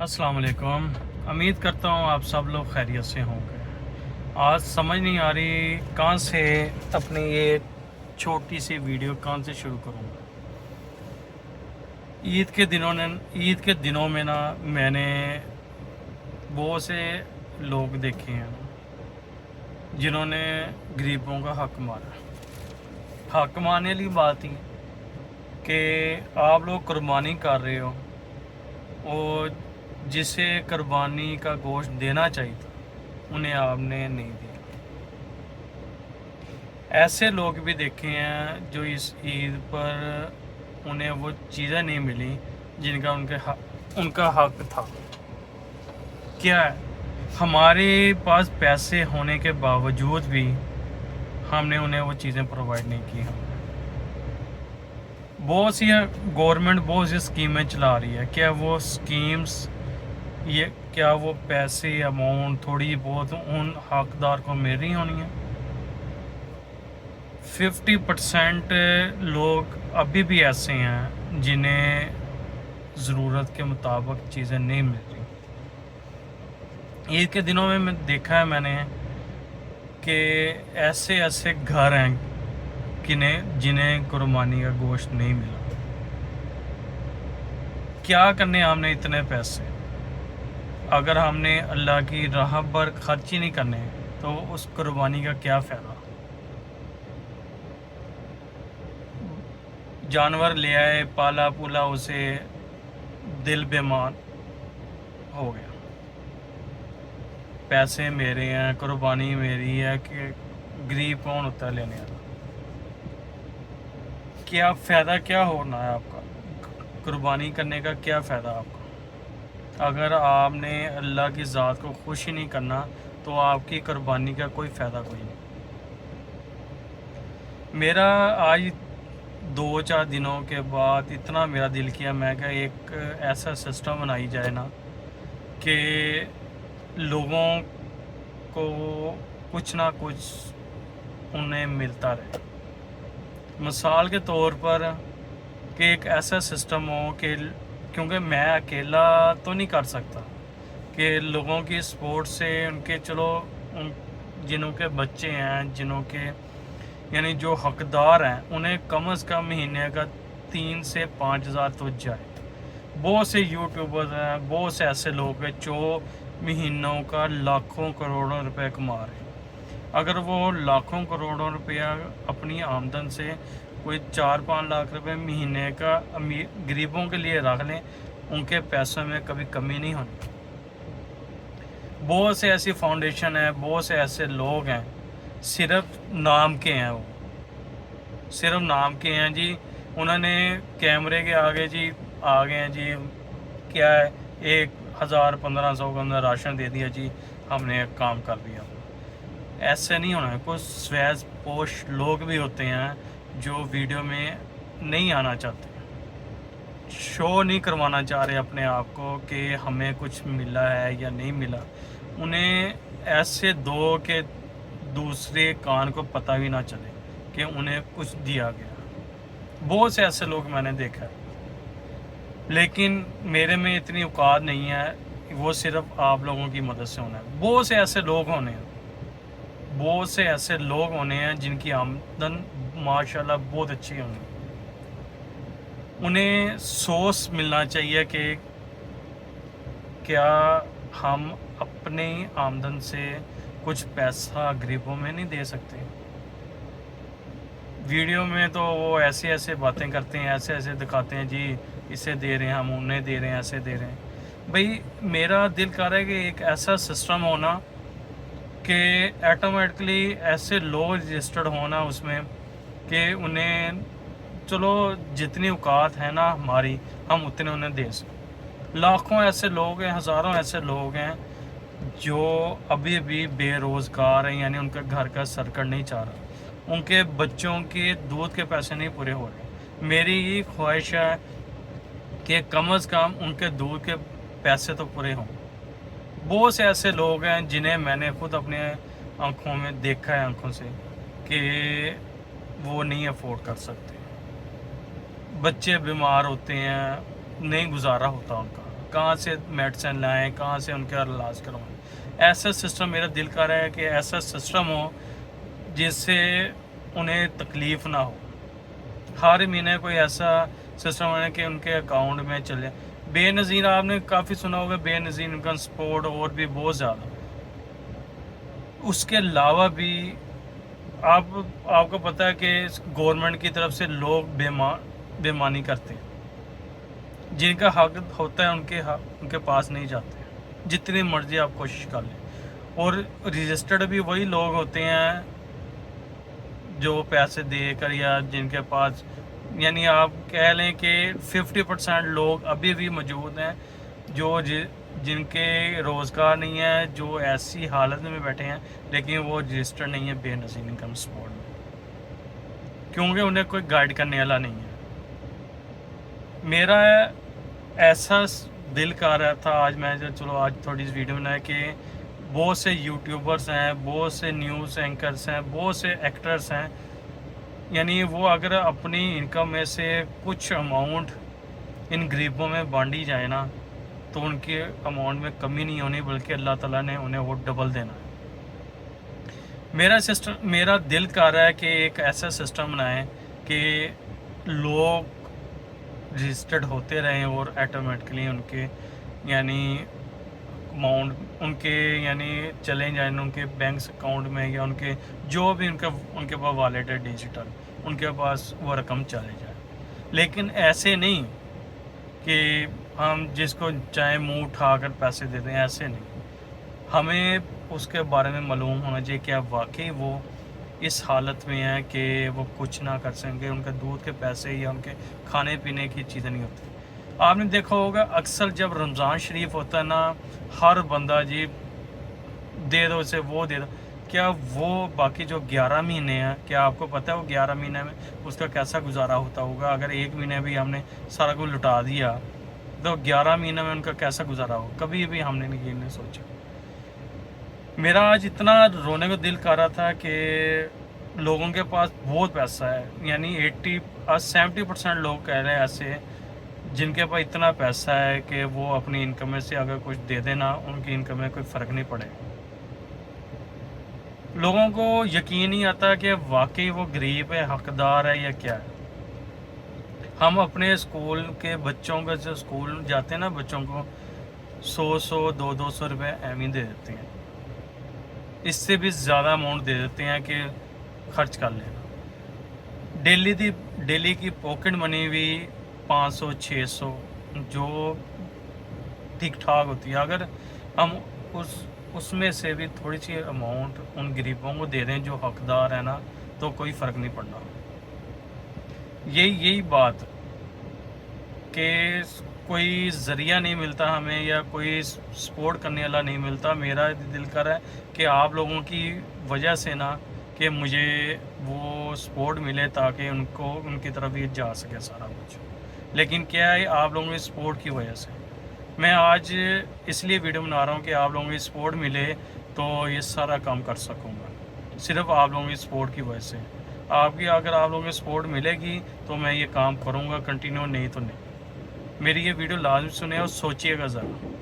अस्सलाम वालेकुम। उम्मीद करता हूँ आप सब लोग खैरियत से होंगे। आज समझ नहीं आ रही कहाँ से अपनी ये छोटी सी वीडियो कहाँ से शुरू करूँगा। ईद के दिनों में ना मैंने बहुत से लोग देखे हैं जिन्होंने गरीबों का हक मारा। हक मारने वाली बात ही कि आप लोग कुर्बानी कर रहे हो और जिसे कुर्बानी का गोश्त देना चाहिए था उन्हें आपने नहीं दिया। ऐसे लोग भी देखे हैं जो इस ईद पर उन्हें वो चीज़ें नहीं मिली जिनका उनका हक था। क्या है, हमारे पास पैसे होने के बावजूद भी हमने उन्हें वो चीज़ें प्रोवाइड नहीं की। हम बहुत सी गवर्नमेंट बहुत सी स्कीमें चला रही है। क्या वो स्कीम्स क्या वो पैसे अमाउंट थोड़ी बहुत उन हकदार को मिल रही होनी है? 50% लोग अभी भी ऐसे हैं जिन्हें ज़रूरत के मुताबिक चीज़ें नहीं मिल रही। ईद के दिनों में देखा है मैंने कि ऐसे ऐसे घर हैं जिन्हें कुर्बानी का गोश्त नहीं मिला। क्या करने हमने इतने पैसे, अगर हमने अल्लाह की राह पर खर्च ही नहीं करने तो उस कुर्बानी का क्या फ़ायदा। जानवर ले आए, पाला पुला, उसे दिल बेमान हो गया। पैसे मेरे हैं, कुर्बानी मेरी है, कि गरीब कौन होता है लेने वाला। क्या फ़ायदा क्या होना है आपका कुर्बानी करने का? क्या फ़ायदा आपका? अगर आपने अल्लाह की ज़ात को खुश ही नहीं करना तो आपकी कुर्बानी का कोई फ़ायदा कोई नहीं। मेरा आज 2-4 दिनों के बाद इतना मेरा दिल किया, मैं क्या एक ऐसा सिस्टम बनाई जाए ना कि लोगों को कुछ ना कुछ उन्हें मिलता रहे। मिसाल के तौर पर कि एक ऐसा सिस्टम हो कि, क्योंकि मैं अकेला तो नहीं कर सकता, कि लोगों की सपोर्ट से उनके जिन्हों के बच्चे हैं, जिन्हों के यानी जो हकदार हैं, उन्हें कम से कम महीने का 3 से 5 हज़ार तो जाए। बहुत से यूट्यूबर्स हैं, बहुत से ऐसे लोग हैं जो महीनों का लाखों करोड़ों रुपए कमा रहे हैं। अगर वो लाखों करोड़ों रुपया अपनी आमदन से कोई 4-5 लाख रुपए महीने का गरीबों के लिए रख लें, उनके पैसों में कभी कमी नहीं होनी। बहुत से ऐसी फाउंडेशन है, बहुत से ऐसे लोग हैं, सिर्फ नाम के हैं, वो सिर्फ नाम के हैं जी। उन्होंने कैमरे के आगे जी आ गए हैं जी, क्या है 1,000-1,500 का अंदर राशन दे दिया जी, हमने काम कर दिया। ऐसे नहीं होना है। कुछ स्वैज पोश लोग भी होते हैं जो वीडियो में नहीं आना चाहते, शो नहीं करवाना चाह रहे अपने आप को कि हमें कुछ मिला है या नहीं मिला। उन्हें ऐसे दो कि दूसरे कान को पता भी ना चले कि उन्हें कुछ दिया गया। बहुत से ऐसे लोग मैंने देखा है, लेकिन मेरे में इतनी औकात नहीं है, वो सिर्फ आप लोगों की मदद से होना है। बहुत से ऐसे लोग होने हैं, बहुत से ऐसे लोग होने हैं जिनकी आमदन माशाल्लाह बहुत अच्छी होनी। उन्हें सोच मिलना चाहिए कि क्या हम अपनी आमदन से कुछ पैसा गरीबों में नहीं दे सकते। वीडियो में तो वो ऐसे ऐसे बातें करते हैं, ऐसे ऐसे दिखाते हैं जी, इसे दे रहे हैं, हम उन्हें दे रहे हैं, ऐसे दे रहे हैं। भाई मेरा दिल कर रहा है कि एक ऐसा सिस्टम होना कि ऑटोमेटिकली ऐसे लोग रजिस्टर्ड होना उसमें कि उन्हें चलो जितनी औकात है ना हमारी, हम उतने उन्हें दे सकें। लाखों ऐसे लोग हैं, हज़ारों ऐसे लोग हैं जो अभी भी बेरोज़गार हैं, यानी उनका घर का सर्कल नहीं चल रहा, उनके बच्चों के दूध के पैसे नहीं पूरे हो रहे। मेरी ये ख्वाहिश है कि कम से कम उनके दूध के पैसे तो पूरे हों। बहुत से ऐसे लोग हैं जिन्हें मैंने खुद अपने आँखों में देखा है, आँखों से, कि वो नहीं अफोर्ड कर सकते। बच्चे बीमार होते हैं, नहीं गुजारा होता उनका, کہاں سے میڈیسن لائیں, کہاں سے ان کا علاج کروائیں. ایسا سسٹم میرا دل کر رہا ہے کہ ایسا سسٹم ہو جس سے انہیں تکلیف نہ ہو. ہر مہینے کوئی ایسا سسٹم ہونا کہ ان کے اکاؤنٹ میں چلے. بے نظیر آپ نے کافی سنا ہوگا, بے نظیر انکم سپورٹ اور بھی بہت زیادہ. اس کے علاوہ بھی آپ کو پتہ ہے کہ گورنمنٹ کی طرف سے لوگ بےمانی کرتے ہیں. جن کا حق ہوتا ہے ان کے پاس نہیں جاتے, جتنی مرضی آپ کوشش کر لیں. اور رجسٹرڈ بھی وہی لوگ ہوتے ہیں جو پیسے دے کر, یا جن کے پاس, یعنی آپ کہہ لیں کہ 50% لوگ ابھی بھی موجود ہیں جو جن کے روزگار نہیں ہے, جو ایسی حالت میں بیٹھے ہیں لیکن وہ رجسٹرڈ نہیں ہے بے نظیر انکم سپورٹ میں, کیونکہ انہیں کوئی گائیڈ کرنے والا نہیں ہے. میرا ایسا دل کر رہا تھا آج آج تھوڑی سی ویڈیو بنایا کہ بہت سے یوٹیوبرس ہیں, بہت سے نیوز اینکرس ہیں, بہت سے ایکٹرس ہیں, یعنی وہ اگر اپنی انکم میں سے کچھ اماؤنٹ ان غریبوں میں بانٹی جائے نا تو ان کے اماؤنٹ میں کمی نہیں ہونی, بلکہ اللہ تعالیٰ نے انہیں وہ ڈبل دینا ہے. میرا دل کر رہا ہے کہ ایک ایسا سسٹم بنائیں کہ لوگ رجسٹرڈ ہوتے رہیں اور آٹومیٹکلی ان کے یعنی اماؤنٹ ان کے یعنی چلیں جائیں ان کے بینکس اکاؤنٹ میں, یا ان کے جو بھی ان کے پاس والیٹ ہے ڈیجیٹل, ان کے پاس وہ رقم چلے جائے. لیکن ایسے نہیں کہ ہم جس کو چاہیں منہ اٹھا کر پیسے دے دیں, ایسے نہیں. ہمیں اس کے بارے میں معلوم ہونا چاہیے کہ اب واقعی وہ اس حالت میں ہیں کہ وہ کچھ نہ کر سکیں, ان کے دودھ کے پیسے یا ان کے کھانے پینے کی چیزیں نہیں ہوتی. آپ نے دیکھا ہوگا اکثر جب رمضان شریف ہوتا ہے نا, ہر بندہ جی دے دو اسے, وہ دے دو. کیا وہ باقی جو 11 مہینے ہیں, کیا آپ کو پتہ ہے وہ 11 مہینے میں اس کا کیسا گزارا ہوتا ہوگا؟ اگر ایک مہینے بھی ہم نے سارا کچھ لٹا دیا تو 11 مہینے میں ان کا کیسا گزارا ہو, کبھی بھی ہم نے یہ نہیں سوچا. میرا آج اتنا رونے کو دل کر رہا تھا کہ لوگوں کے پاس بہت پیسہ ہے, یعنی 70% لوگ کہہ رہے ہیں ایسے جن کے پاس اتنا پیسہ ہے کہ وہ اپنی انکم میں سے اگر کچھ دے دینا ان کی انکم میں کوئی فرق نہیں پڑے. لوگوں کو یقین نہیں آتا کہ واقعی وہ غریب ہے, حقدار ہے یا کیا ہے. ہم اپنے اسکول کے بچوں کا جو اسکول جاتے ہیں نا, بچوں کو 100 200 روپے ایم ہی دے دیتے ہیں, اس سے بھی زیادہ اماؤنٹ دے دیتے ہیں کہ خرچ کر لینا. ڈیلی کی پاکٹ منی بھی 500 600 جو ٹھیک ٹھاک ہوتی ہے. اگر ہم اس میں سے بھی تھوڑی سی اماؤنٹ ان غریبوں کو دے دیں جو حقدار ہیں نا, تو کوئی فرق نہیں پڑنا. یہی بات کہ کوئی ذریعہ نہیں ملتا ہمیں, یا کوئی سپورٹ کرنے والا نہیں ملتا. میرا دل کر رہا ہے کہ آپ لوگوں کی وجہ سے نا کہ مجھے وہ سپورٹ ملے تاکہ ان کی طرف یہ جا سکے سارا کچھ. لیکن کیا ہے, آپ لوگوں کی سپورٹ کی وجہ سے میں آج اس لیے ویڈیو بنا رہا ہوں کہ آپ لوگوں کی سپورٹ ملے تو یہ سارا کام کر سکوں گا, صرف آپ لوگوں کی سپورٹ کی وجہ سے. اگر آپ لوگوں کی سپورٹ ملے گی تو میں یہ کام کروں گا کنٹینیو, نہیں تو نہیں. میری یہ ویڈیو لازم سنیں اور سوچیے گا ذرا.